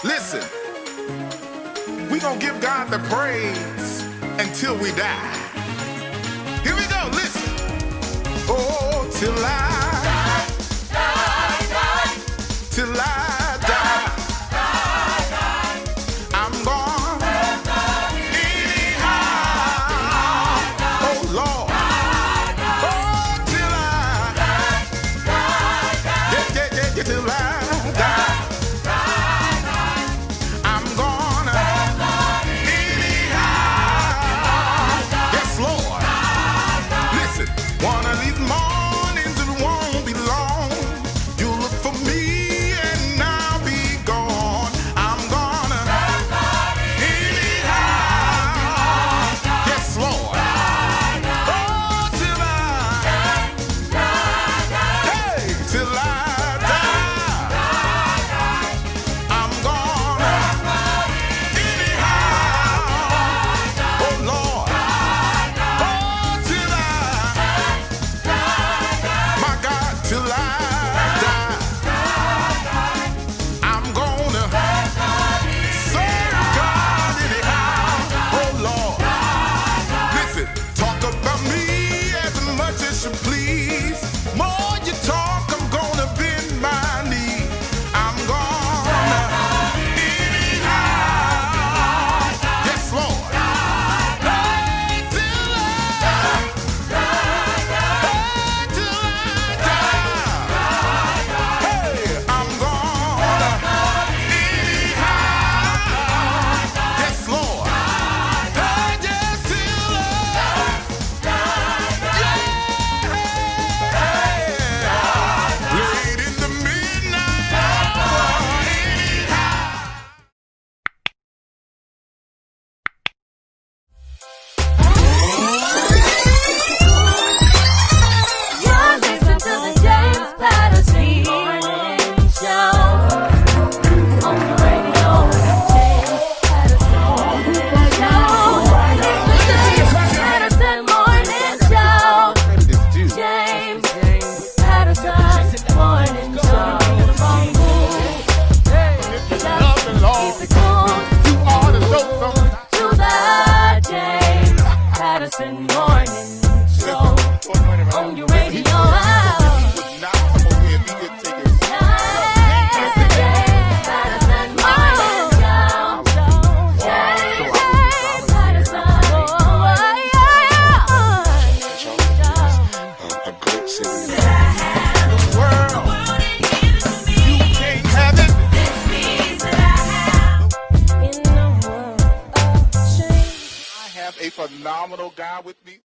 Listen, we gonna give God the praise until we die. Here we go, listen. Oh, till I die, till I die, I'm gone anyhow. Oh, Lord. Oh, till I, till I die. Patterson morning show on your radio. Phenomenal guy with me.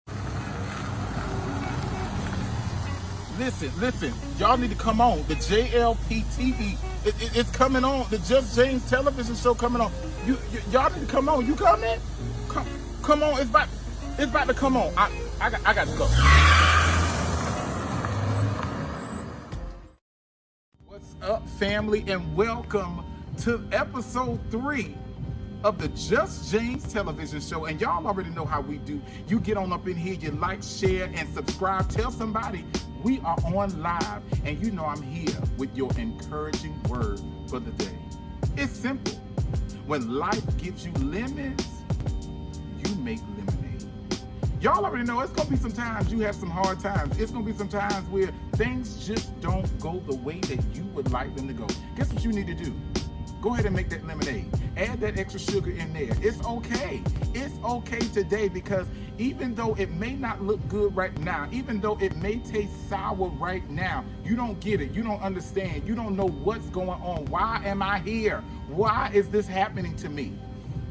Listen, y'all need to come on. The JLP TV, it's coming on. The Just James television show coming on. Y'all need to come on. You coming? Come on. It's about to come on. I got to go. What's up, family, and welcome to episode 3 of the Just James television show. And y'all already know how we do. You get on up in here, you like, share, and subscribe. Tell somebody we are on live, and you know I'm here with your encouraging word for the day. It's simple. When life gives you lemons, you make lemonade. Y'all already know it's gonna be some times you have some hard times. It's gonna be some times where things just don't go the way that you would like them to go. Guess what you need to do? Go ahead and make that lemonade. Add that extra sugar in there. It's okay. It's okay today, because even though it may not look good right now, even though it may taste sour right now, you don't get it. You don't understand. You don't know what's going on. Why am I here? Why is this happening to me?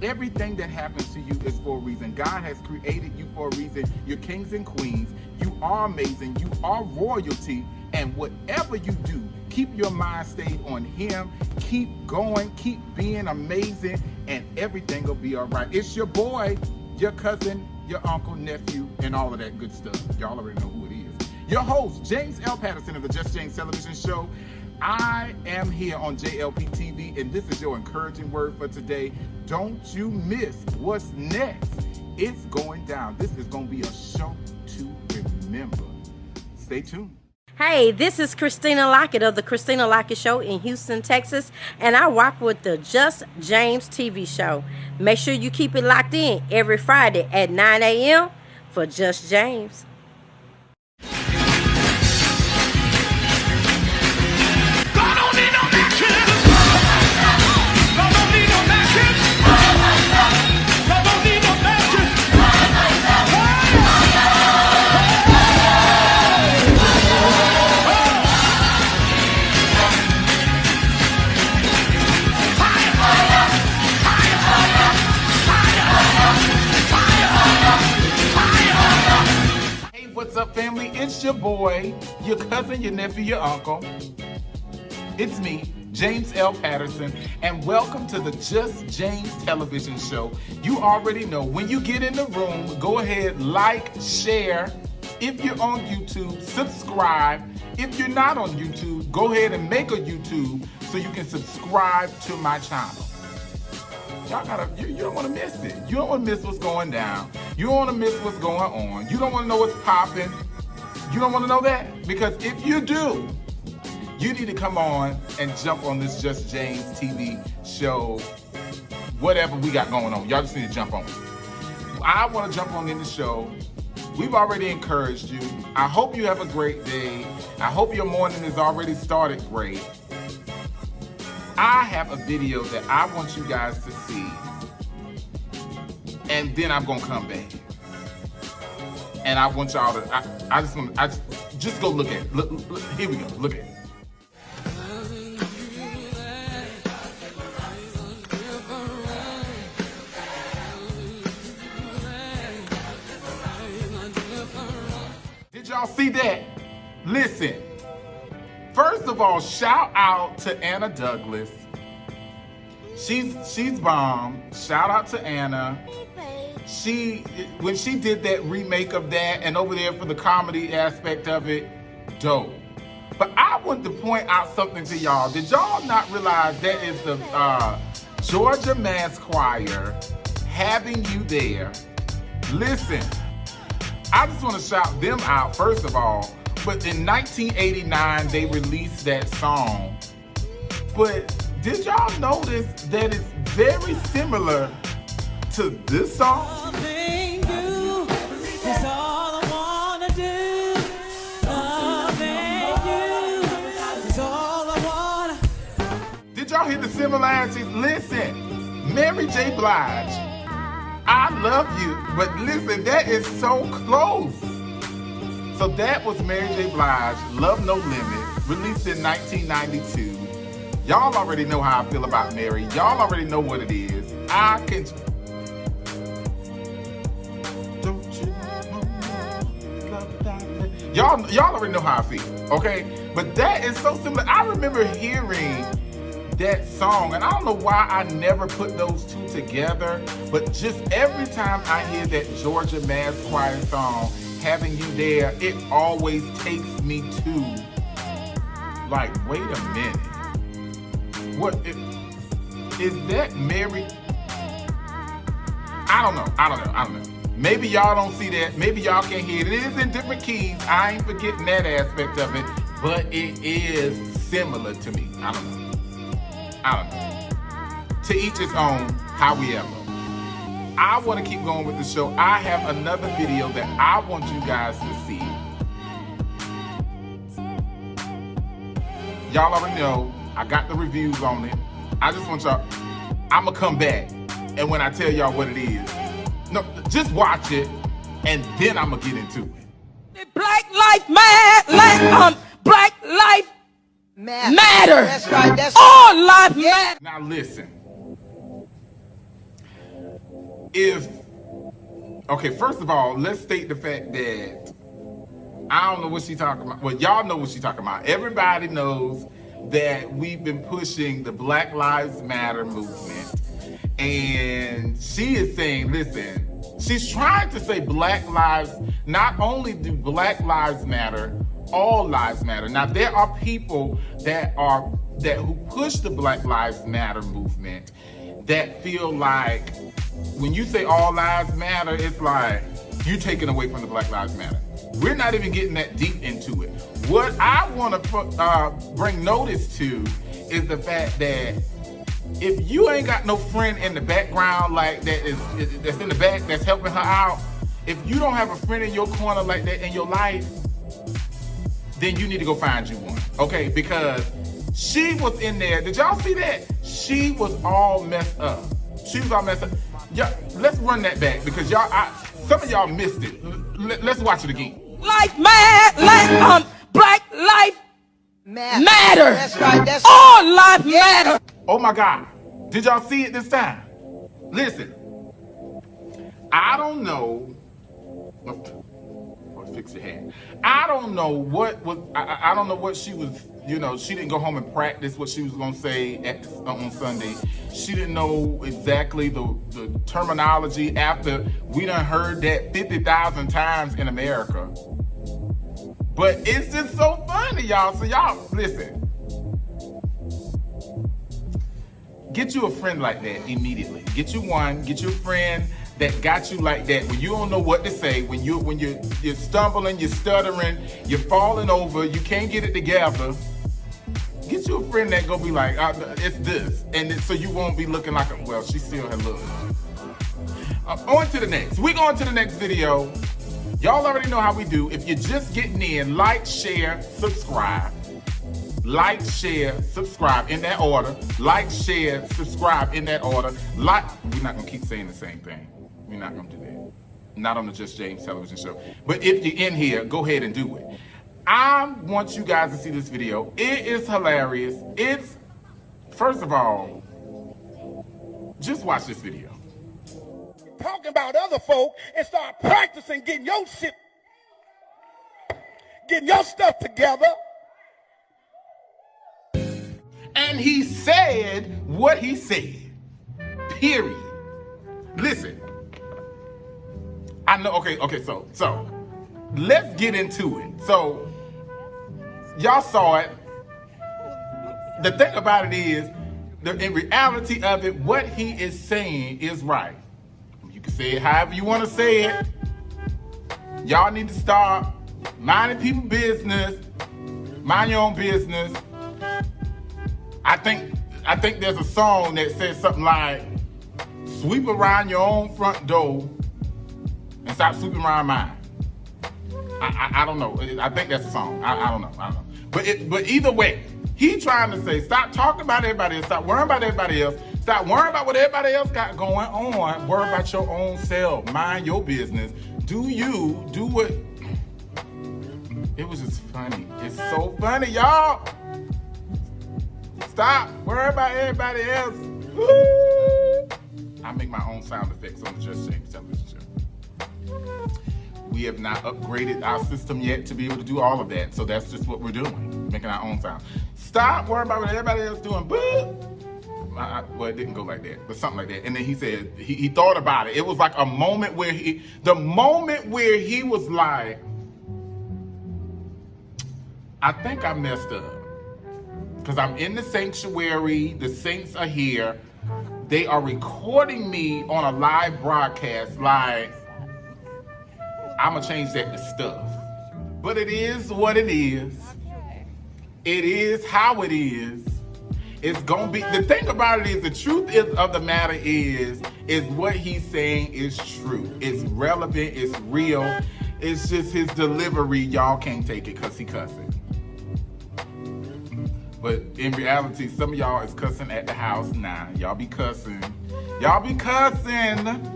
Everything that happens to you is for a reason. God has created you for a reason. You're kings and queens. You are amazing. You are royalty. And whatever you do, keep your mind stayed on Him. Keep going. Keep being amazing. And everything will be all right. It's your boy, your cousin, your uncle, nephew, and all of that good stuff. Y'all already know who it is. Your host, James L. Patterson of the Just James television show. I am here on JLP TV, and this is your encouraging word for today. Don't you miss what's next. It's going down. This is going to be a show to remember. Stay tuned. Hey, this is Christina Lockett of the Christina Lockett Show in Houston, Texas, and I rock with the Just James TV show. Make sure you keep it locked in every Friday at 9 a.m. for Just James. What's up, family? It's your boy, your cousin, your nephew, your uncle. It's me, James L. Patterson, and welcome to the Just James television show. You already know, when you get in the room, go ahead, like, share. If you're on YouTube, subscribe. If you're not on YouTube, go ahead and make a YouTube so you can subscribe to my channel. Y'all you don't want to miss it. You don't want to miss what's going down. You don't want to miss what's going on. You don't want to know what's popping. You don't want to know that? Because if you do, you need to come on and jump on this Just James TV show, whatever we got going on. Y'all just need to jump on. I want to jump on in the show. We've already encouraged you. I hope you have a great day. I hope your morning has already started great. I have a video that I want you guys to see, and then I'm gonna come back. And I want y'all to, just go look at it. Look, here we go, look at it. Did y'all see that? Listen. First of all, shout out to Anna Douglas. She's bomb. Shout out to Anna. When she did that remake of that and over there for the comedy aspect of it, dope. But I want to point out something to y'all. Did y'all not realize that is the Georgia Mass Choir having you there? Listen, I just want to shout them out first of all. But in 1989, they released that song. But did y'all notice that it's very similar to this song? Loving you is all I wanna do. Loving you is all I wanna. Did y'all hear the similarities? Listen, Mary J. Blige, I love you, but listen, that is so close. So that was Mary J. Blige, Love No Limit, released in 1992. Y'all already know how I feel about Mary. Y'all already know what it is. I can... Don't you... Y'all already know how I feel, okay? But that is so similar. I remember hearing that song, and I don't know why I never put those two together, but just every time I hear that Georgia Mass Choir song, Having You There, it always takes me to, like, wait a minute. What, is that Mary? I don't know. Maybe y'all don't see that. Maybe y'all can't hear it. It is in different keys. I ain't forgetting that aspect of it, but it is similar to me. I don't know. To each his own, however. I want to keep going with the show. I have another video that I want you guys to see. Y'all already know, I got the reviews on it. I just want y'all, I'm going to come back. And when I tell y'all what it is, no, just watch it, and then I'm going to get into it. Black life Black life matter. That's right. That's all life matter. Now listen. Okay, first of all, let's state the fact that I don't know what she's talking about. Well, y'all know what she's talking about. Everybody knows that we've been pushing the Black Lives Matter movement. And she is saying, listen, she's trying to say Black lives, not only do Black lives matter, all lives matter. Now, there are people who push the Black Lives Matter movement that feel like when you say all lives matter, it's like you're taking away from the Black Lives Matter. We're not even getting that deep into it. What I want to bring notice to is the fact that if you ain't got no friend in the background like that that's in the back that's helping her out, if you don't have a friend in your corner like that in your life, then you need to go find you one, okay? Because she was in there. Did y'all see that? She was all messed up. She was all messed up. Yeah, let's run that back because some of y'all missed it. Let's watch it again. Life matter. Black life matter. That's right. That's All life matter. Oh my God. Did y'all see it this time? Listen, I don't know. Fix your hand. I don't know what was. I don't know what she was. She didn't go home and practice what she was gonna say on Sunday. She didn't know exactly the terminology after we done heard that 50,000 times in America. But it's just so funny, y'all. So y'all listen. Get you a friend like that immediately. Get you one. Get you a friend that got you like that, when you don't know what to say, when you're stumbling, you're stuttering, you're falling over, you can't get it together. Get you a friend that go be like, it's this, and so you won't be looking like she still had look. On to the next. We going to the next video. Y'all already know how we do. If you're just getting in, like, share, subscribe. Like, share, subscribe in that order. Like, share, subscribe in that order. We're not gonna keep saying the same thing. We're not gonna do that. Not on the Just James television show. But if you're in here, go ahead and do it. I want you guys to see this video. It is hilarious. First of all, just watch this video. Talking about other folk and start practicing getting your stuff together. And he said what he said. Period. Listen. I know, okay, so let's get into it. So y'all saw it. The thing about it is, in reality of it, what he is saying is right. You can say it however you want to say it. Y'all need to start minding people's business. Mind your own business. I think there's a song that says something like, sweep around your own front door and stop sweeping around mine. I don't know. I think that's a song. I don't know. But either way, he trying to say, stop talking about everybody else. Stop worrying about everybody else. Stop worrying about what everybody else got going on. Worry about your own self. Mind your business. Do what. It was just funny. It's so funny, y'all. Stop worrying about everybody else. Woo! I make my own sound effects on the Just James television show. We have not upgraded our system yet to be able to do all of that, so that's just what we're doing, making our own sound. Stop worrying about what everybody else is doing. Well, it didn't go like that, but something like that. And then he said, he thought about it. It was like a moment where he was like, I think I messed up. Because I'm in the sanctuary, the saints are here. They are recording me on a live broadcast, like, I'm gonna change that to stuff. But it is what it is. It is how it is. It's gonna be, the thing about it is, the truth of the matter is what he's saying is true. It's relevant, it's real. It's just his delivery, y'all can't take it because he cussing. But in reality, some of y'all is cussing at the house now. Y'all be cussing. Y'all be cussing.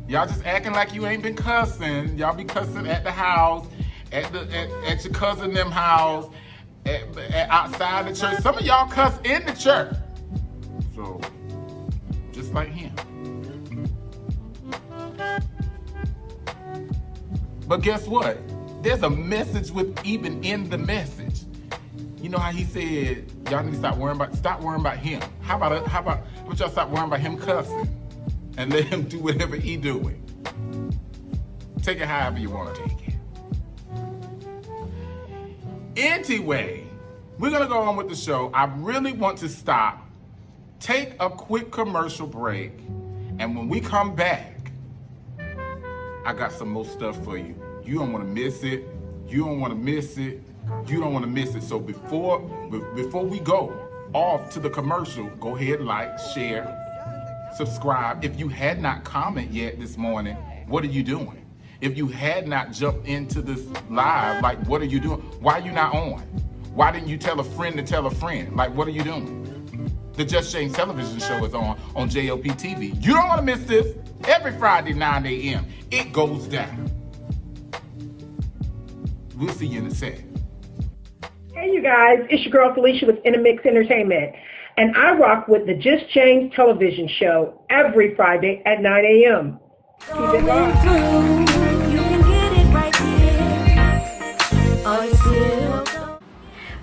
Y'all just acting like you ain't been cussing. Y'all be cussing at the house, at your cousin them house, outside the church. Some of y'all cuss in the church. So, just like him. But guess what? There's a message even in the message. You know how he said, y'all need to stop worrying about him. How about y'all stop worrying about him cussing and let him do whatever he doing. Take it however you want to take it. Anyway, we're gonna go on with the show. I really want to stop, take a quick commercial break, and when we come back, I got some more stuff for you. You don't want to miss it. You don't want to miss it. You don't want to miss it. So before we go off to the commercial, go ahead, like, share, subscribe. If you had not commented yet this morning, what are you doing? If you had not jumped into this live, like, what are you doing? Why are you not on? Why didn't you tell a friend to tell a friend? Like, what are you doing? The Just James television show is on JLP TV. You don't want to miss this. Every Friday, 9 a.m. It goes down. We'll see you in a sec. Hey, you guys. It's your girl, Felicia with Ndamix Entertainment. And I rock with the Just James television show every Friday at 9 a.m. Keep it locked.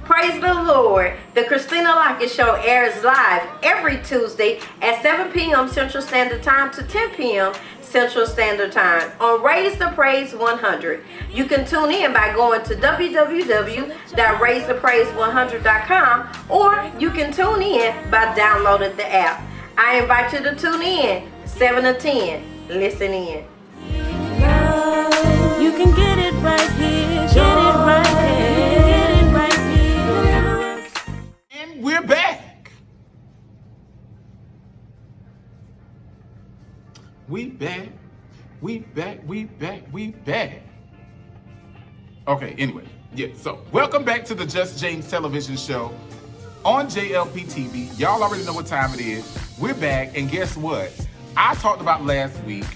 Praise the Lord. The Christina Lockett Show airs live every Tuesday at 7 p.m. Central Standard Time to 10 p.m. Central Standard Time on Raise the Praise 100. You can tune in by going to www.raisethepraise100.com, or you can tune in by downloading the app. I invite you to tune in 7 to 10. Listen in. You can get it right here. Get it right here. Get it right here. And we're back. We back. Okay, anyway. Yeah, so welcome back to the Just James television show on JLP TV. Y'all already know what time it is. We're back, and guess what? I talked about last week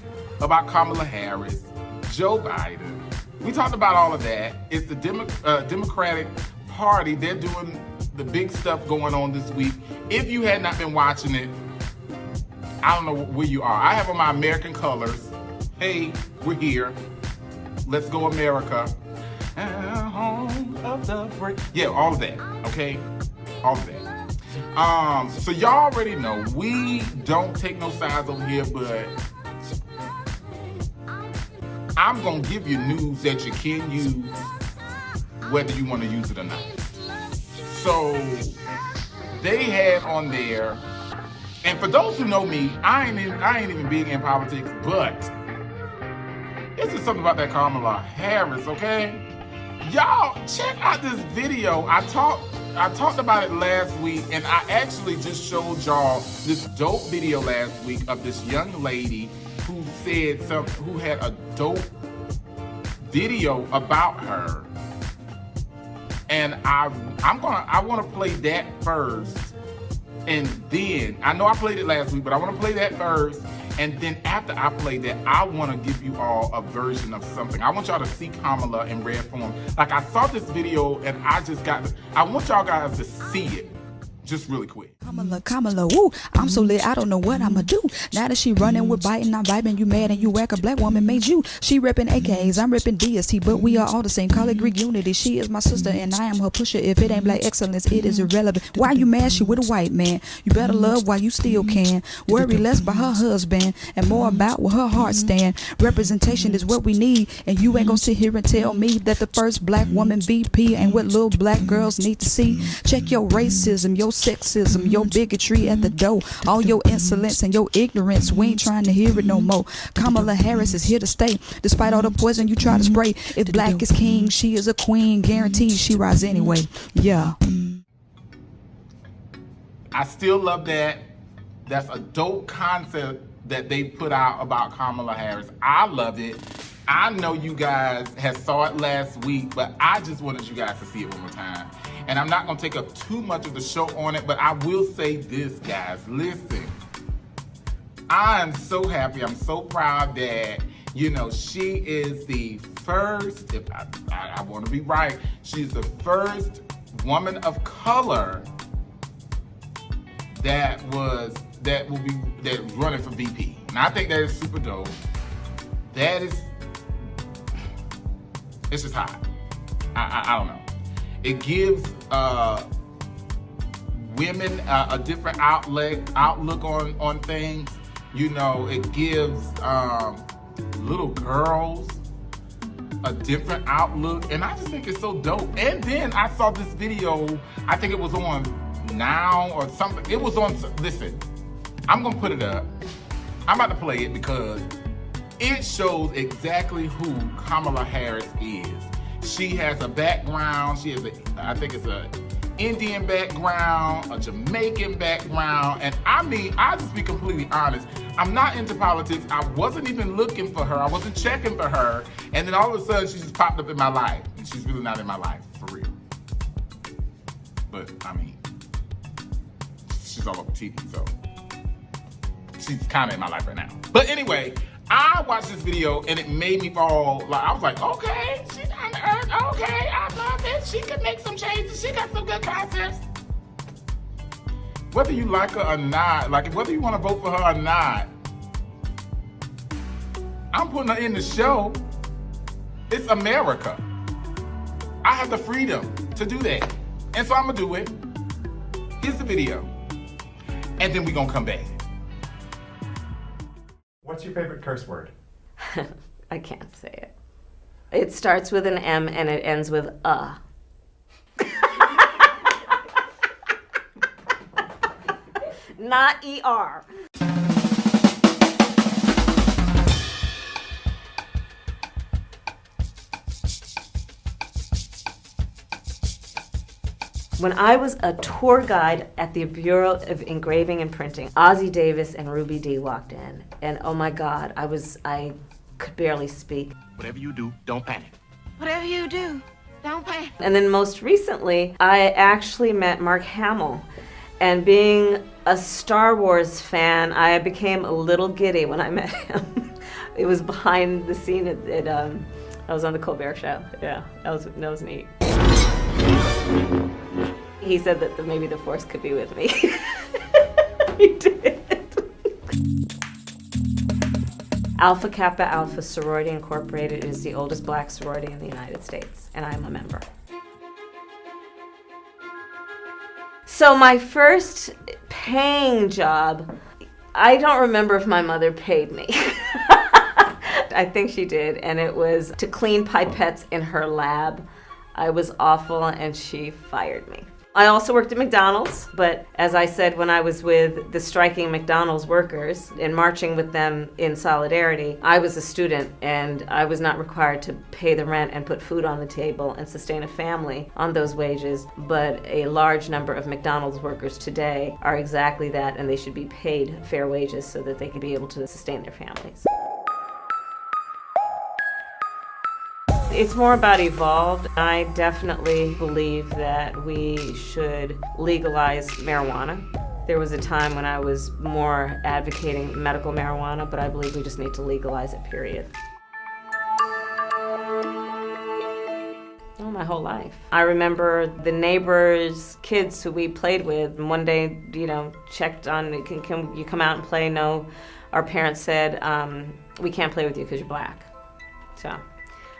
about Kamala Harris, Joe Biden. We talked about all of that. It's the Democratic Party. They're doing the big stuff going on this week. If you had not been watching it, I don't know where you are. I have on my American colors. Hey, we're here. Let's go America. Home of the break. Yeah, all of that, okay? All of that. So y'all already know we don't take no sides over here, but I'm gonna give you news that you can use whether you want to use it or not. So they had on there, and for those who know me, I ain't even big in politics, but it's just something about that Kamala Harris, okay? Y'all check out this video. I talked about it last week, and I actually just showed y'all this dope video last week of this young lady who had a dope video about her. And I want to play that first, and then I know I played it last week, but I want to play that first, and then after I play that, I want to give you all a version of something. I want y'all to see Kamala in rare form. Like, I saw this video, and I want y'all guys to see it just really quick. Kamala, woo, I'm so lit, I don't know what I'ma do. Now that she running with biting, I'm vibing, you mad and you whack, a black woman made you. She ripping AKs, I'm ripping DST, but we are all the same. Call it Greek unity, she is my sister and I am her pusher. If it ain't black excellence, it is irrelevant. Why you mad? She with a white man. You better love while you still can. Worry less about her husband and more about where her heart stand. Representation is what we need, and you ain't gonna sit here and tell me that the first black woman VP ain't what little black girls need to see. Check your racism, your sexism, your bigotry at the door, all your insolence and your ignorance. We ain't trying to hear it no more. Kamala Harris is here to stay, despite all the poison you try to spray. If black is king, she is a queen. Guaranteed she rise anyway. Yeah. I still love that. That's a dope concept that they put out about Kamala Harris. I love it. I know you guys had saw it last week, but I just wanted you guys to see it one more time. And I'm not gonna take up too much of the show on it, but I will say this, guys. Listen, I'm so happy, I'm so proud that, she is the first, if I wanna be right, she's the first woman of color that's running for VP. And I think that is super dope. It's just hot. I don't know. It gives women a different outlook on things. It gives little girls a different outlook, and I just think it's so dope. And then I saw this video, I think it was on Now or something. It was on, listen, I'm gonna put it up. I'm about to play it because it shows exactly who Kamala Harris is. She has a background. She has I think it's a Indian background, a Jamaican background, and I mean, I'll just be completely honest. I'm not into politics. I wasn't even looking for her. I wasn't checking for her. And then all of a sudden, she just popped up in my life. And she's really not in my life, for real. But, I mean, she's all over TV, so she's kind of in my life right now. But anyway, I watched this video, and it made me fall, like, I was like, okay, she's on the earth, okay, I love it. She can make some changes. She got some good concepts. Whether you like her or not, like whether you want to vote for her or not, I'm putting her in the show. It's America. I have the freedom to do that. And so I'm gonna do it. Here's the video. And then we're gonna come back. What's your favorite curse word? I can't say it. It starts with an M and it ends with Not ER. When I was a tour guide at the Bureau of Engraving and Printing, Ozzie Davis and Ruby Dee walked in, and oh my God, I could barely speak. Whatever you do, don't panic. Whatever you do, don't panic. And then most recently, I actually met Mark Hamill. And being a Star Wars fan, I became a little giddy when I met him. It was behind the scene I was on the Colbert Show. Yeah, that was neat. He said that maybe the Force could be with me. He did. Alpha Kappa Alpha Sorority Incorporated is the oldest black sorority in the United States, and I'm a member. So my first paying job, I don't remember if my mother paid me. I think she did, and it was to clean pipettes in her lab. I was awful, and she fired me. I also worked at McDonald's, but as I said, when I was with the striking McDonald's workers and marching with them in solidarity, I was a student and I was not required to pay the rent and put food on the table and sustain a family on those wages, but a large number of McDonald's workers today are exactly that, and they should be paid fair wages so that they can be able to sustain their families. It's more about evolved. I definitely believe that we should legalize marijuana. There was a time when I was more advocating medical marijuana, but I believe we just need to legalize it, period. Oh, my whole life. I remember the neighbors' kids who we played with, and one day, checked on, can you come out and play? No. Our parents said, we can't play with you because you're black. So.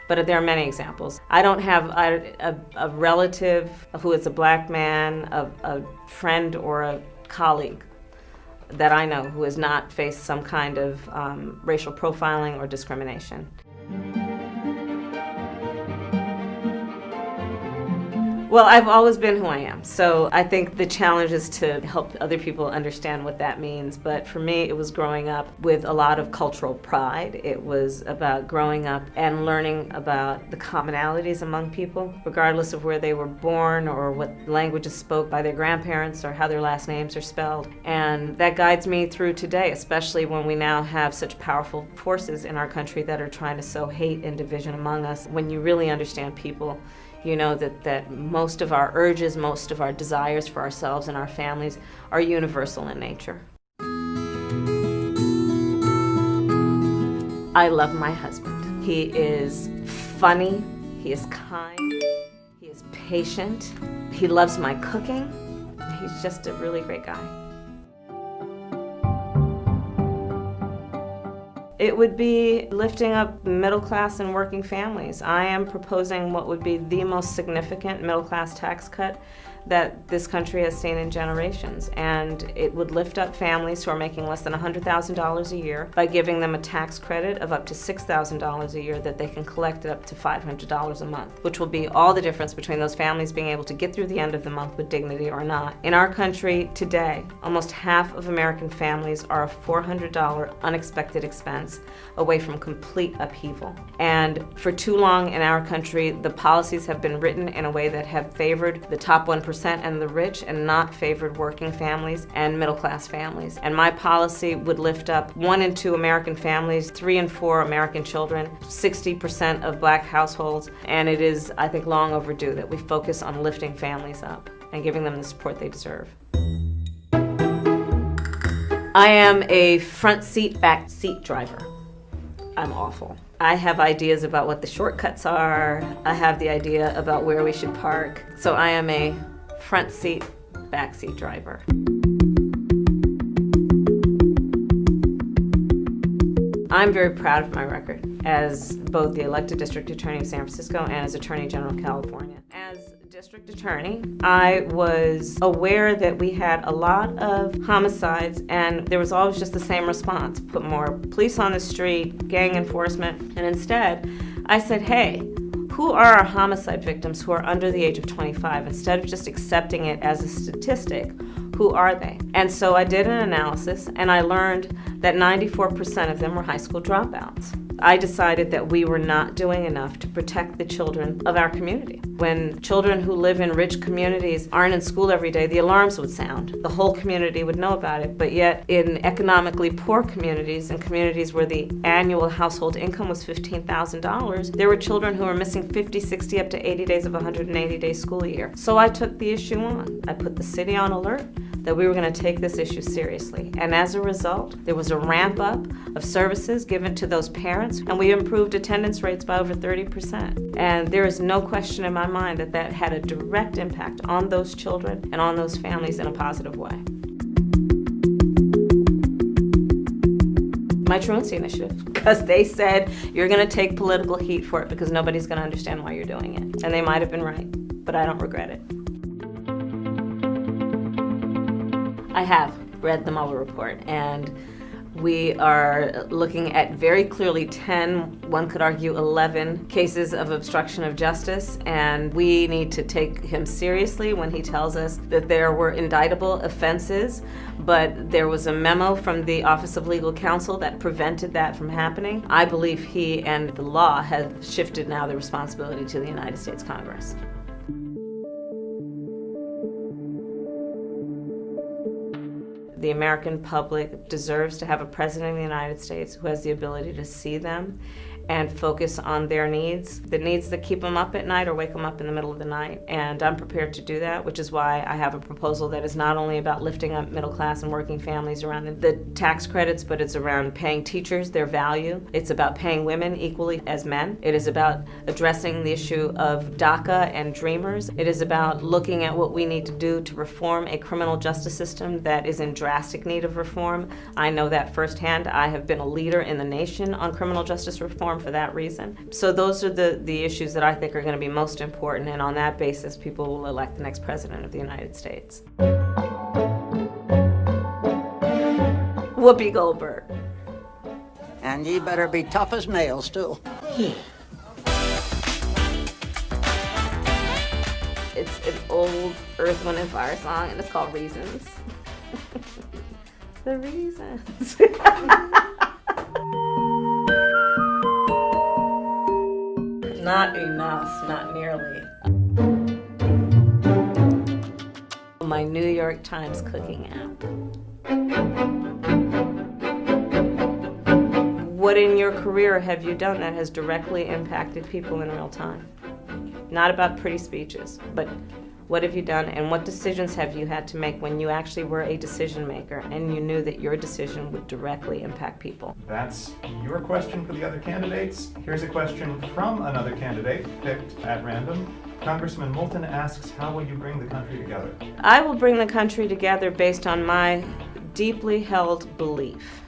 But there are many examples. I don't have a relative who is a black man, a friend or a colleague that I know who has not faced some kind of racial profiling or discrimination. Well, I've always been who I am, so I think the challenge is to help other people understand what that means. But for me, it was growing up with a lot of cultural pride. It was about growing up and learning about the commonalities among people, regardless of where they were born or what languages spoke by their grandparents or how their last names are spelled. And that guides me through today, especially when we now have such powerful forces in our country that are trying to sow hate and division among us. When you really understand people, you know that most of our urges, most of our desires for ourselves and our families are universal in nature. I love my husband. He is funny, he is kind, he is patient, he loves my cooking. He's just a really great guy. It would be lifting up middle-class and working families. I am proposing what would be the most significant middle-class tax cut that this country has seen in generations, and it would lift up families who are making less than $100,000 a year by giving them a tax credit of up to $6,000 a year that they can collect up to $500 a month, which will be all the difference between those families being able to get through the end of the month with dignity or not. In our country today, almost half of American families are a $400 unexpected expense away from complete upheaval. And for too long in our country, the policies have been written in a way that have favored the top 1% and the rich and not favored working families and middle-class families. And my policy would lift up 1 in 2 American families, 3 in 4 American children, 60% of black households, and it is, I think, long overdue that we focus on lifting families up and giving them the support they deserve. I am a front seat, back seat driver. I'm awful. I have ideas about what the shortcuts are. I have the idea about where we should park. So I am a front seat, back seat driver. I'm very proud of my record as both the elected district attorney of San Francisco and as Attorney General of California. As district attorney, I was aware that we had a lot of homicides and there was always just the same response: put more police on the street, gang enforcement. And instead, I said, hey, who are our homicide victims who are under the age of 25? Instead of just accepting it as a statistic, who are they? And so I did an analysis and I learned that 94% of them were high school dropouts. I decided that we were not doing enough to protect the children of our community. When children who live in rich communities aren't in school every day, the alarms would sound. The whole community would know about it. But yet in economically poor communities and communities where the annual household income was $15,000, there were children who were missing 50, 60, up to 80 days of a 180-day school year. So I took the issue on. I put the city on alert that we were going to take this issue seriously. And as a result, there was a ramp up of services given to those parents, and we improved attendance rates by over 30%. And there is no question in my mind that that had a direct impact on those children and on those families in a positive way. My truancy initiative, because they said you're going to take political heat for it because nobody's going to understand why you're doing it. And they might have been right, but I don't regret it. I have read the Mueller report, and we are looking at very clearly 10, one could argue 11, cases of obstruction of justice, and we need to take him seriously when he tells us that there were indictable offenses, but there was a memo from the Office of Legal Counsel that prevented that from happening. I believe he and the law have shifted now the responsibility to the United States Congress. The American public deserves to have a president of the United States who has the ability to see them and focus on their needs, the needs that keep them up at night or wake them up in the middle of the night. And I'm prepared to do that, which is why I have a proposal that is not only about lifting up middle class and working families around the tax credits, but it's around paying teachers their value. It's about paying women equally as men. It is about addressing the issue of DACA and Dreamers. It is about looking at what we need to do to reform a criminal justice system that is in drastic need of reform. I know that firsthand. I have been a leader in the nation on criminal justice reform for that reason. So those are the issues that I think are going to be most important, and on that basis, people will elect the next president of the United States. Whoopi Goldberg. And ye better be tough as nails, too. It's an old Earth, Wind & Fire song, and it's called Reasons. The Reasons. Not enough, not nearly. My New York Times cooking app. What in your career have you done that has directly impacted people in real time? Not about pretty speeches, but what have you done and what decisions have you had to make when you actually were a decision maker and you knew that your decision would directly impact people? That's your question for the other candidates. Here's a question from another candidate picked at random. Congressman Moulton asks, how will you bring the country together? I will bring the country together based on my deeply held belief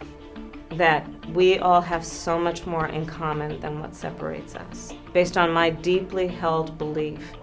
that we all have so much more in common than what separates us. Based on my deeply held belief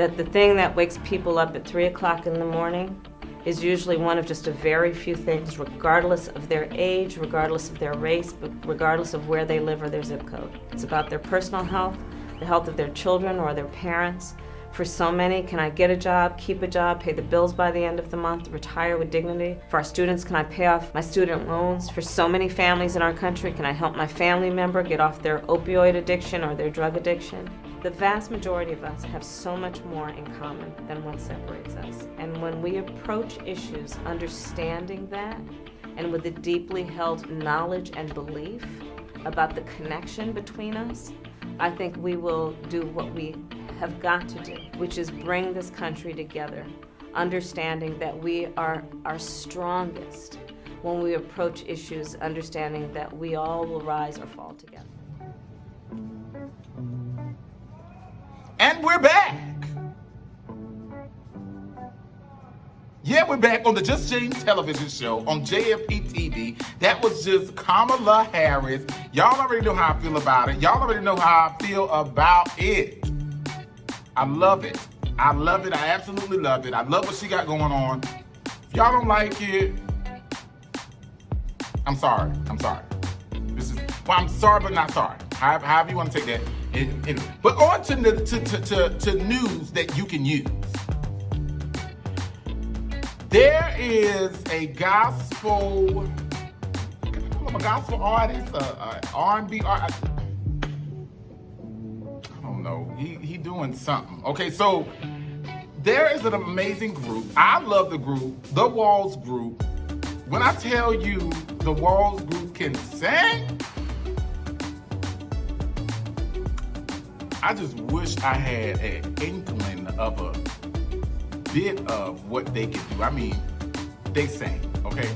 that the thing that wakes people up at 3 o'clock in the morning is usually one of just a very few things, regardless of their age, regardless of their race, but regardless of where they live or their zip code. It's about their personal health, the health of their children or their parents. For so many, can I get a job, keep a job, pay the bills by the end of the month, retire with dignity? For our students, can I pay off my student loans? For so many families in our country, can I help my family member get off their opioid addiction or their drug addiction? The vast majority of us have so much more in common than what separates us. And when we approach issues understanding that, and with a deeply held knowledge and belief about the connection between us, I think we will do what we have got to do, which is bring this country together, understanding that we are our strongest when we approach issues, understanding that we all will rise or fall together. And we're back. Yeah, we're back on the Just James television show on JLP TV. That was just Kamala Harris. Y'all already know how I feel about it. Y'all already know how I feel about it. I love it. I love it. I absolutely love it. I love what she got going on. If y'all don't like it, I'm sorry. I'm sorry. I'm sorry, but not sorry. However you want to take that. Anyway. But on to news that you can use. There is a gospel artist, R&B artist. I don't know. He doing something. Okay, so there is an amazing group. I love the group, The Walls Group. When I tell you The Walls Group can sing, I just wish I had an inkling of a bit of what they can do. I mean, they sing, okay?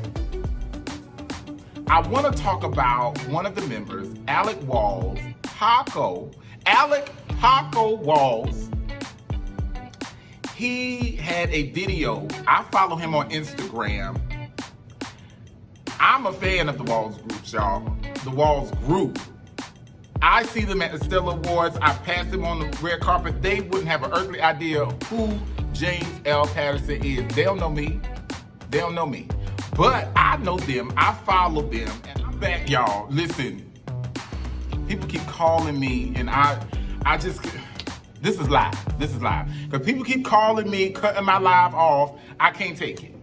I want to talk about one of the members, Alic Walls, Alic Paco Walls. He had a video. I follow him on Instagram. I'm a fan of the Walls Group, y'all. The Walls Group. I see them at the Stellar Awards. I pass them on the red carpet. They wouldn't have an earthly idea who James L. Patterson is. They don't know me. They don't know me. But I know them. I follow them. And I'm back, y'all. Listen. People keep calling me, and I just, this is live. This is live. Because people keep calling me, cutting my live off. I can't take it.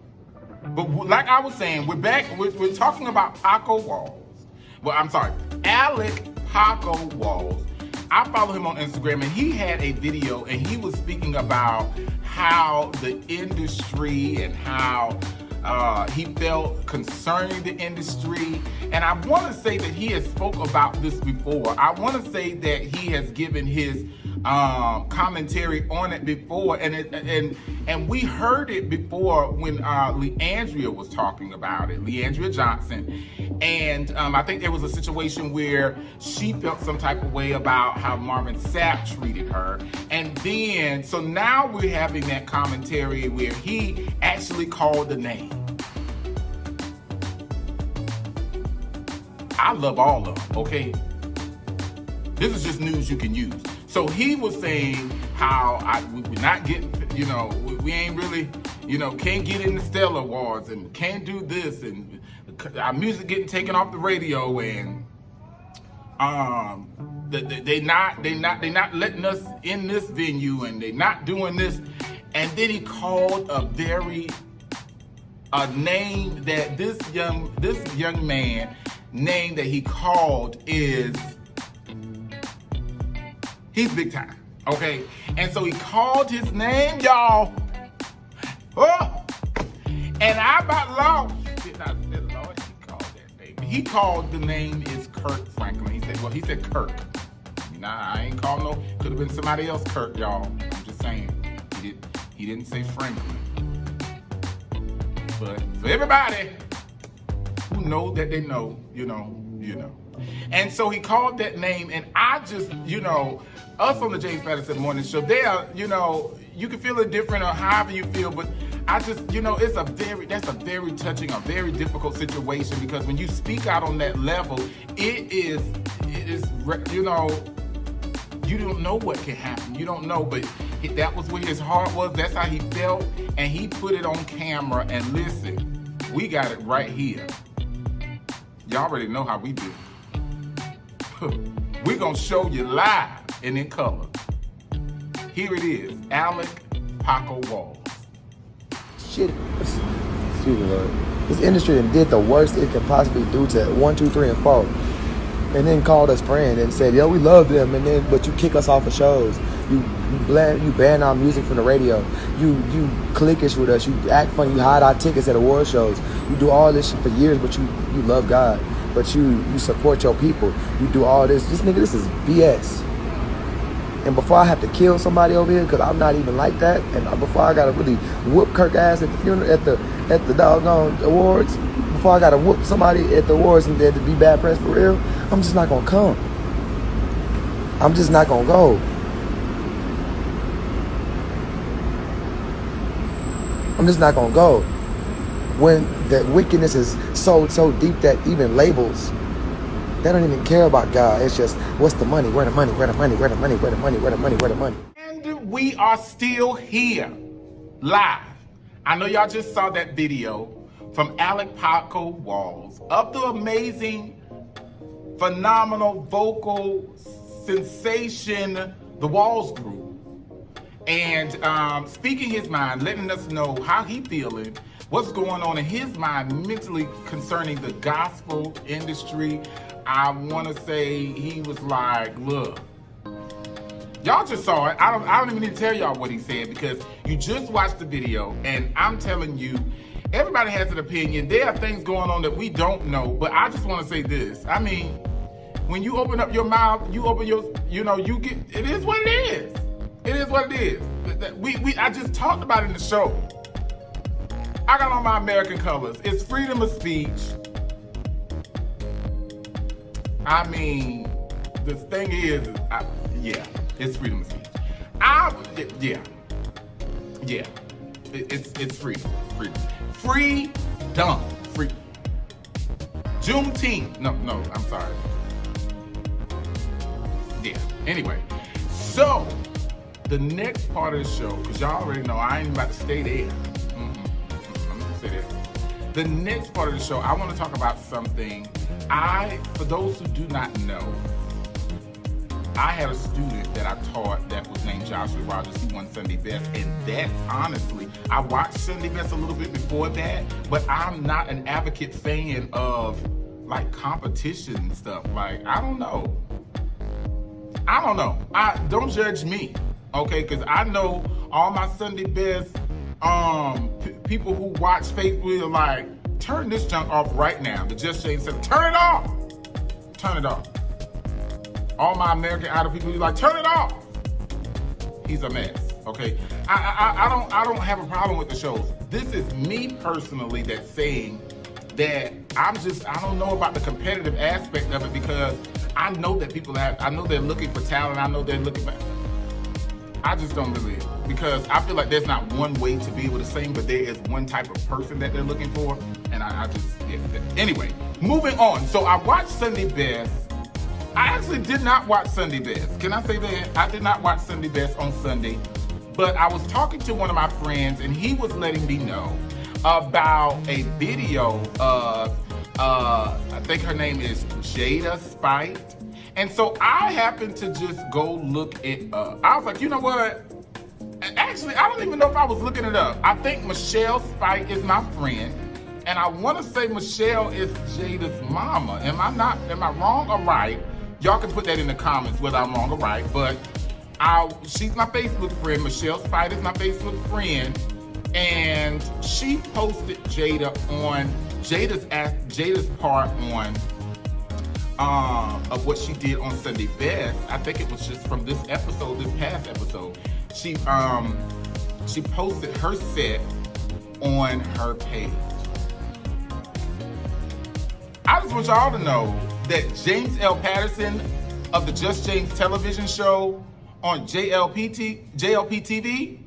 But like I was saying, we're back. We're talking about Paco Walls. Well, I'm sorry. Alic Paco Walls. I follow him on Instagram, and he had a video, and he was speaking about how the industry and how he felt concerning the industry. And I want to say that he has spoke about this before. I want to say that he has given his commentary on it before, and we heard it before when Leandria was talking about it, Leandria Johnson. And I think there was a situation where she felt some type of way about how Marvin Sapp treated her. And then, so now we're having that commentary where he actually called the name. I love all of them, okay? This is just news you can use. So he was saying how we're not getting, we ain't really, can't get in the Stellar Awards and can't do this, and our music getting taken off the radio, and they not letting us in this venue, and they not doing this. And then he called a name that this young man name that he called is, he's big time, okay? And so he called his name, y'all. Oh! And I about lost. Lord, he called that name. He called the name is Kirk Franklin. He said Kirk. Nah, I ain't called no, could have been somebody else Kirk, y'all. I'm just saying. He didn't say Franklin. But for everybody who know that they know, you know. And so he called that name, and I just, us on the James Patterson Morning Show, they are, you can feel it different or however you feel, but I just, that's a very touching, a very difficult situation, because when you speak out on that level, it is, you don't know what can happen. You don't know, but That was where his heart was. That's how he felt. And he put it on camera. And listen, we got it right here. Y'all already know how we do. We're going to show you live and in color. Here it is. Alic, Paco Walls. Shit. Excuse me, Lord. This industry did the worst it could possibly do to 1, 2, 3, and 4. And then called us friends and said, yo, we love them. And then, but you kick us off of shows. You ban our music from the radio. You cliquish with us. You act funny. You hide our tickets at award shows. You do all this shit for years, but you love God. But you support your people. You do all this. This is BS. And before I have to kill somebody over here, because I'm not even like that, and before I gotta really whoop Kirk ass at the funeral, at the doggone awards, before I gotta whoop somebody at the awards and then to be bad press for real, I'm just not gonna come. I'm just not gonna go. I'm just not gonna go. When the wickedness is so deep that even labels, they don't even care about God. It's just, what's the money? Where the money? Where the money? Where the money? Where the money? Where the money? Where the money? And we are still here, live. I know y'all just saw that video from Alic Paco Walls of the amazing, phenomenal vocal sensation, the Walls Group. And speaking his mind, letting us know how he feeling, what's going on in his mind mentally concerning the gospel industry. I want to say he was like, look, y'all just saw it. I don't even need to tell y'all what he said because you just watched the video, and I'm telling you, everybody has an opinion. There are things going on that we don't know, but I just want to say this. I mean, when you open up your mouth, you open your, you get, it is what it is. It is what it is. I just talked about it in the show. I got on my American colors. It's freedom of speech. I mean, the thing is, yeah, it's freedom of speech. Yeah. It's freedom. Freedom. Juneteenth. No, I'm sorry. Yeah. Anyway, so the next part of the show, because y'all already know I ain't about to stay there. I'm gonna say that. The next part of the show, I want to talk about something. For those who do not know, I had a student that I taught that was named Joshua Rogers. He won Sunday Best, and that's honestly, I watched Sunday Best a little bit before that, but I'm not an advocate fan of like competition and stuff. Like, I don't know. Don't judge me, okay? Because I know all my Sunday Best people who watch Facebook are like, turn this junk off right now. The Just James said, turn it off. Turn it off. All my American Idol people be like, turn it off. He's a mess, okay? I don't have a problem with the shows. This is me personally that's saying that I don't know about the competitive aspect of it because I know that I know they're looking for talent. I know they're looking for, I just don't really, because I feel like there's not one way to be able to sing, but there is one type of person that they're looking for. And I just, yeah. Anyway, moving on. So I watched Sunday Best. I actually did not watch Sunday Best. Can I say that? I did not watch Sunday Best on Sunday, but I was talking to one of my friends and he was letting me know about a video of, I think her name is Jada Spite. And so I happened to just go look it up. I was like, you know what? Actually, I don't even know if I was looking it up. I think Michelle Spite is my friend. And I want to say Michelle is Jada's mama. Am I wrong or right? Y'all can put that in the comments whether I'm wrong or right. But she's my Facebook friend. Michelle Spite is my Facebook friend. And she posted Jada on Jada's part on of what she did on Sunday Best. I think it was just from this past episode. She posted her set on her page. I just want y'all to know that James L. Patterson of the Just James television show on JLP TV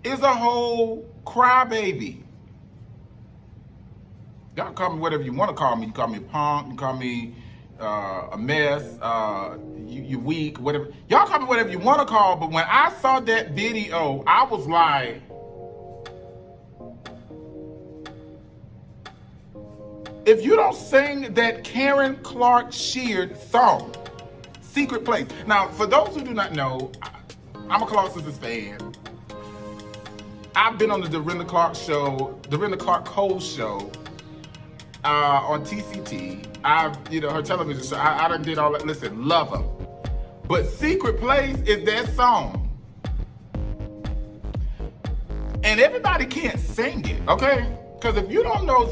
is a whole crybaby. Y'all call me whatever you want to call me. You call me a punk, you call me, a mess, you weak, whatever. Y'all call me whatever you want to call, but when I saw that video, I was like, if you don't sing that Karen Clark Sheard song, Secret Place. Now, for those who do not know, I'm a Clark Sisters fan. I've been on the Dorinda Clark show, Dorinda Clark Cole show, on TCT. Her television show. I done did all that. Listen, love her. But Secret Place is that song. And everybody can't sing it, okay? Because if you don't know,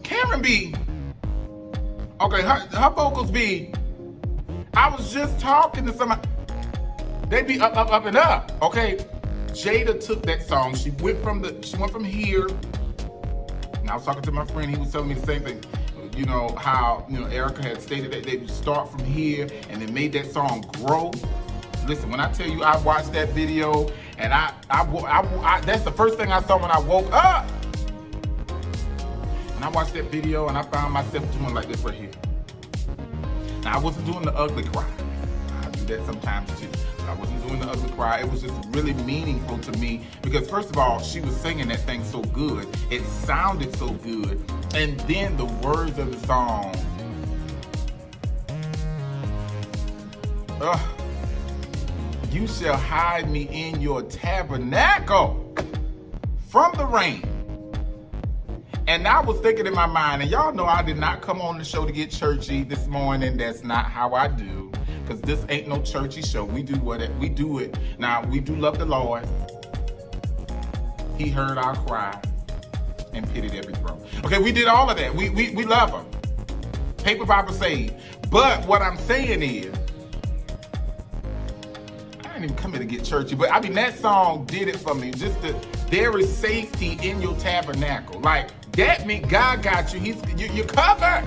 Karen B, okay, her vocals be, I was just talking to somebody, they be up, up, up, and up, okay? Jada took that song, she went from here, and I was talking to my friend, he was telling me the same thing, how, Erica had stated that they would start from here, and they made that song grow. Listen, when I tell you I watched that video, and I that's the first thing I saw when I woke up. And I watched that video, and I found myself doing like this right here. Now, I wasn't doing the ugly cry. I do that sometimes too. But I wasn't doing the ugly cry. It was just really meaningful to me because, first of all, she was singing that thing so good. It sounded so good. And then the words of the song. You shall hide me in your tabernacle from the rain. And I was thinking in my mind, and y'all know I did not come on the show to get churchy this morning. That's not how I do. Because this ain't no churchy show. We do it. Now, we do love the Lord. He heard our cry and pitied every throat. Okay, we did all of that. We love him. Paper Bible saved. But what I'm saying is, I didn't even come here to get churchy, but I mean, that song did it for me. Just there is safety in your tabernacle. Like, that means God got you. You're covered.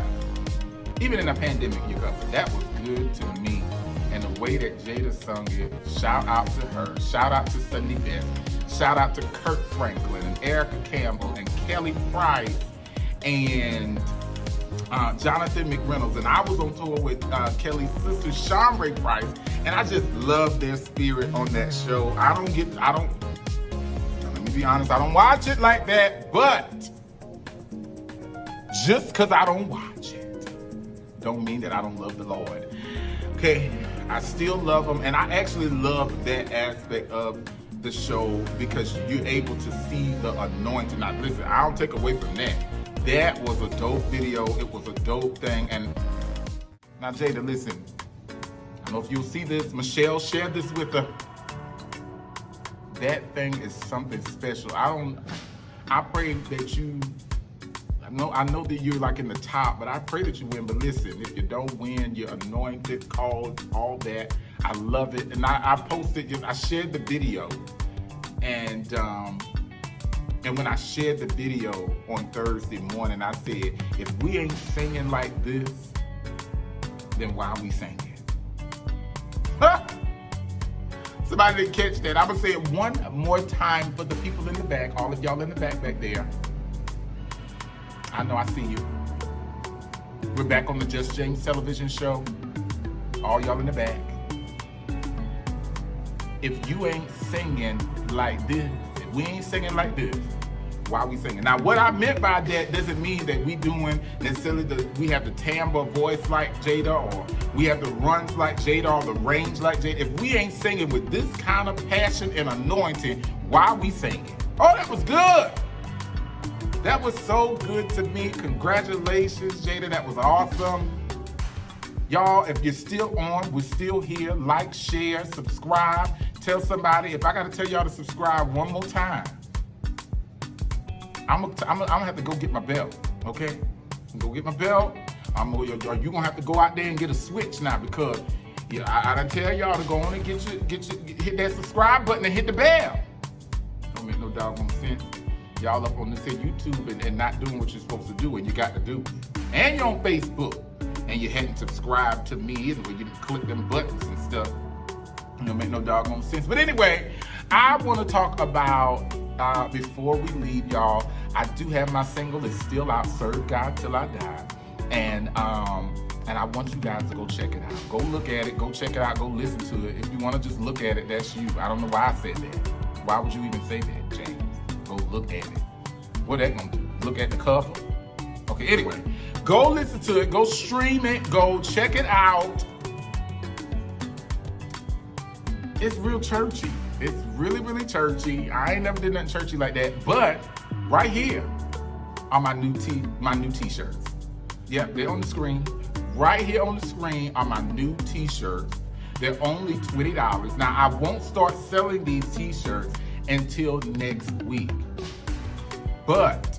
Even in a pandemic, you're covered. That was good to me. And the way that Jada sung it, shout out to her. Shout out to Sunday Best. Shout out to Kirk Franklin and Erica Campbell and Kelly Price and Jonathan McReynolds. And I was on tour with Kelly's sister, Sean Ray Price. And I just love their spirit on that show. Let me be honest, I don't watch it like that, but just because I don't watch it, don't mean that I don't love the Lord. Okay, I still love him, and I actually love that aspect of the show because you're able to see the anointing. Now, listen, I don't take away from that. That was a dope video. It was a dope thing. And now, Jada, listen. I don't know if you'll see this. Michelle shared this with her. That thing is something special. I pray that you, I know that you're like in the top, but I pray that you win. But listen, if you don't win, you're anointed, called, all that. I love it. And I posted, I shared the video. And when I shared the video on Thursday morning, I said, if we ain't singing like this, then why are we singing? Somebody didn't catch that. I'm gonna say it one more time for the people in the back, all of y'all in the back there. I know I see you. We're back on the Just James television show. All y'all in the back. If you ain't singing like this, if we ain't singing like this, why are we singing? Now, what I meant by that doesn't mean that we doing necessarily we have the timbre voice like Jada, or we have the runs like Jada, or the range like Jada. If we ain't singing with this kind of passion and anointing, why are we singing? Oh, that was good. That was so good to me. Congratulations, Jada. That was awesome. Y'all, if you're still on, we're still here. Like, share, subscribe. Tell somebody. If I got to tell y'all to subscribe one more time, I'm gonna have to go get my belt, okay? Go get my belt. You're gonna have to go out there and get a switch now because I done tell y'all to go on and hit that subscribe button and hit the bell. Don't make no doggone sense. Y'all up on this here YouTube and not doing what you're supposed to do, and you got to do. And you're on Facebook, and you hadn't subscribed to me either, where you can click them buttons and stuff. It don't make no doggone sense. But anyway, I want to talk about, before we leave, y'all, I do have my single. It's still out, Serve God Till I Die. And I want you guys to go check it out. Go look at it. Go check it out. Go listen to it. If you want to just look at it, that's you. I don't know why I said that. Why would you even say that, James? Go look at it. What that gonna do? Look at the cover. Okay, anyway. Go listen to it. Go stream it. Go check it out. It's real churchy. It's really, really churchy. I ain't never did nothing churchy like that. But right here are my new t-shirts. Yep, they're on the screen. Right here on the screen are my new t-shirts. They're only $20. Now, I won't start selling these t-shirts until next week. But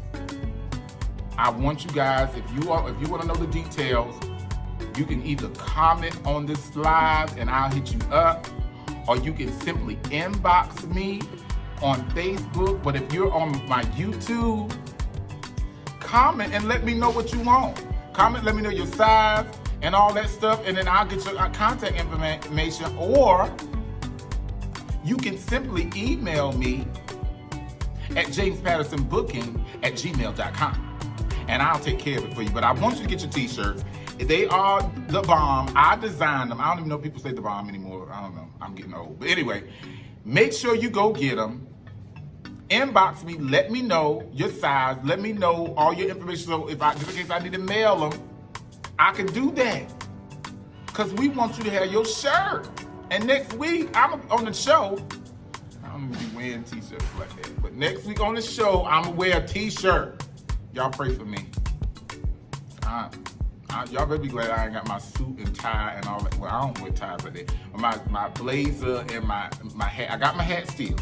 I want you guys, if you want to know the details, you can either comment on this live and I'll hit you up, or you can simply inbox me on Facebook. But if you're on my YouTube, comment and let me know what you want. Comment, let me know your size and all that stuff, and then I'll get your contact information, or you can simply email me at jamespattersonbooking@gmail.com, and I'll take care of it for you. But I want you to get your t-shirts. They are the bomb. I designed them. I don't even know if people say the bomb anymore. I don't know. I'm getting old. But anyway, make sure you go get them. Inbox me. Let me know your size. Let me know all your information. So if just in case I need to mail them, I can do that. Because we want you to have your shirt. And next week, I'm on the show. I don't even be wearing t-shirts like that. But next week on the show, I'm going to wear a t-shirt. Y'all pray for me. Y'all better be glad I ain't got my suit and tie and all that. Well, I don't wear ties like that. My blazer and my hat. I got my hat still.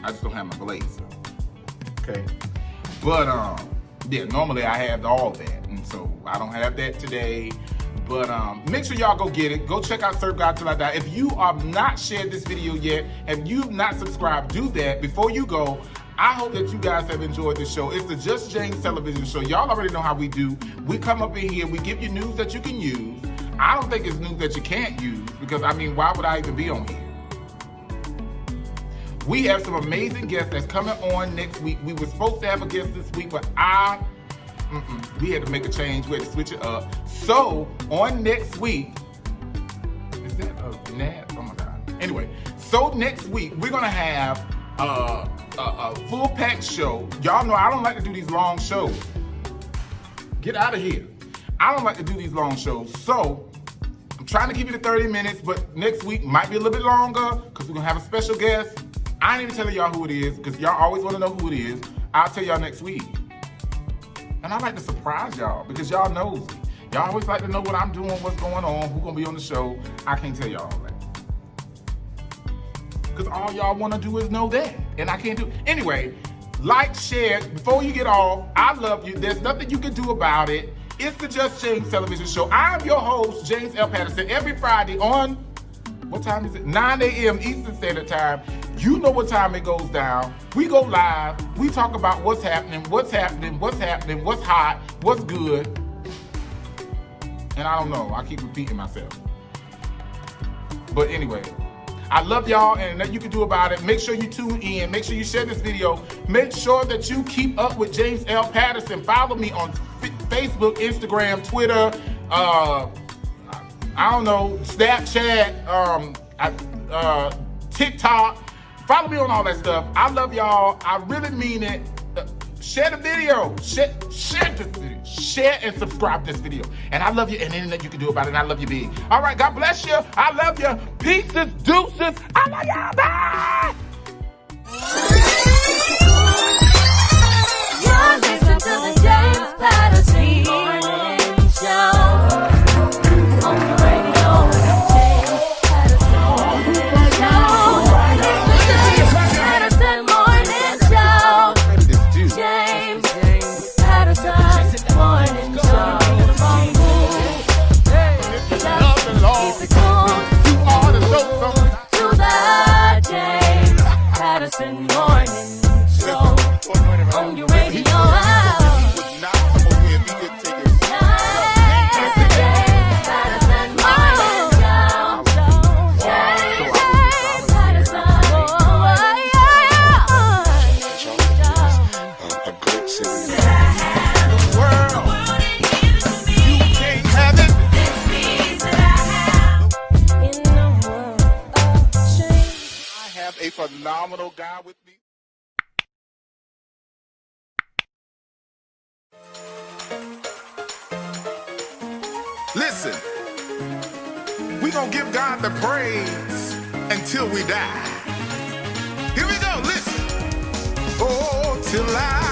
I just don't have my blazer. Okay. But yeah, normally I have all that. And so I don't have that today. But make sure y'all go get it. Go check out Serve God Till I Die. If you have not shared this video yet, if you've not subscribed, do that before you go. I hope that you guys have enjoyed this show. It's the Just James television show. Y'all already know how we do. We come up in here, we give you news that you can use. I don't think it's news that you can't use, because I mean, why would I even be on here? We have some amazing guests that's coming on next week. We were supposed to have a guest this week, but we had to make a change. We had to switch it up. So on next week, is that a nap? Oh my God. Anyway, so next week we're gonna have a full pack show. Y'all know I don't like to do these long shows. Get out of here. I don't like to do these long shows. So I'm trying to keep it to 30 minutes, but next week might be a little bit longer because we're gonna have a special guest. I ain't even telling y'all who it is because y'all always want to know who it is. I'll tell y'all next week. And I like to surprise y'all because y'all knows me. Y'all always like to know what I'm doing, what's going on, who's gonna be on the show. I can't tell y'all all that. Because all y'all want to do is know that. And I can't do it. Anyway, like, share. Before you get off, I love you. There's nothing you can do about it. It's the Just James television show. I'm your host, James L. Patterson. Every Friday on, what time is it? 9 a.m. Eastern Standard Time. You know what time it goes down. We go live. We talk about what's happening, what's hot, what's good. And I don't know. I keep repeating myself. But anyway, I love y'all, and nothing you can do about it. Make sure you tune in. Make sure you share this video. Make sure that you keep up with James L. Patterson. Follow me on Facebook, Instagram, Twitter, I don't know, Snapchat, TikTok. Follow me on all that stuff. I love y'all. I really mean it. Share the video. Share this video. Share and subscribe to this video. And I love you, and anything that you can do about it. And I love you big. All right, God bless you. I love you. Pieces, deuces. I love y'all. Bye. You're listening to the James Patterson Morning Show on the radio. James Patterson Morning Show. James Patterson Morning Show. Keep it cool to the James phenomenal guy with me. Listen, we gonna give God the praise until we die. Here we go, listen. Oh, till I